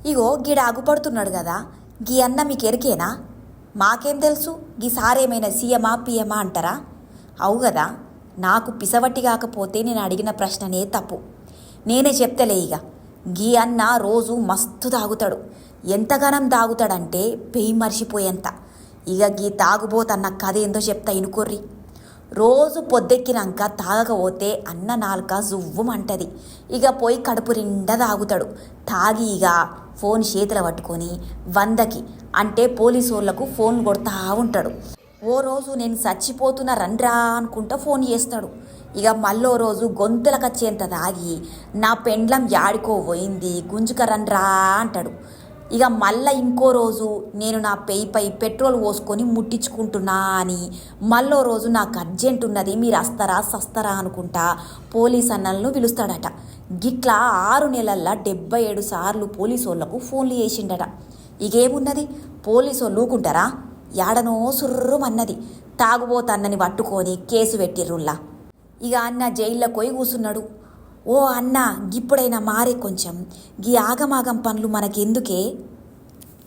ఇగో గీడ ఆగుపడుతున్నాడు కదా, గీ అన్న మీకు ఎరికేనా? మాకేం తెలుసు గీ సారేమైనా సీఎమా పిఎమా అంటారా? అవు కదా, నాకు పిసవట్టి కాకపోతే నేను అడిగిన ప్రశ్ననే తప్పు. నేనే చెప్తలే ఇక. గీ అన్న రోజు మస్తు తాగుతాడు. ఎంతగానం తాగుతాడంటే పెయి మర్చిపోయేంత. ఇక గీ తాగుబోతన్న కథ ఏందో చెప్తా ఇనుకోర్రి. రోజు పొద్దెక్కినాక తాగకపోతే అన్న నాలుక జువ్వమంటది. ఇక పోయి కడుపు నిండా తాగుతాడు. తాగి ఇక ఫోన్ చేతుల పట్టుకొని 100కి అంటే పోలీసు వాళ్ళకు ఫోన్ కొడతా ఉంటాడు. ఓ రోజు నేను చచ్చిపోతున్నా రండ్రా అనుకుంటా ఫోన్ చేస్తాడు. ఇక మళ్ళో రోజు గొంతులకచ్చేంత తాగి నా పెండ్లం యాడికో పోయింది గుంజుక రండ్రా అంటాడు. ఇక మళ్ళీ ఇంకో రోజు నేను నా పెయిపై పెట్రోల్ పోసుకొని ముట్టించుకుంటున్నా అని మళ్ళో రోజు నాకు అర్జెంట్ ఉన్నది మీరు వస్తారా సస్తారా అనుకుంటా పోలీస్ అన్నలను పిలుస్తాడట. గిట్లా 6 నెలల్లో 77 సార్లు పోలీసు వాళ్ళకు ఫోన్లు చేసిండట. ఇకేమున్నది, పోలీసు వాళ్ళు ఊకుంటారా? యాడనో సుర్రుమన్నది. తాగుబోతన్నని పట్టుకొని కేసు పెట్టిర్రుల్లా. ఇక అన్న జైల్లో పోయి కూసున్నాడు. ఓ అన్న, గిప్పుడైనా మారే కొంచెం. గీ ఆగమాగం పనులు మనకెందుకే?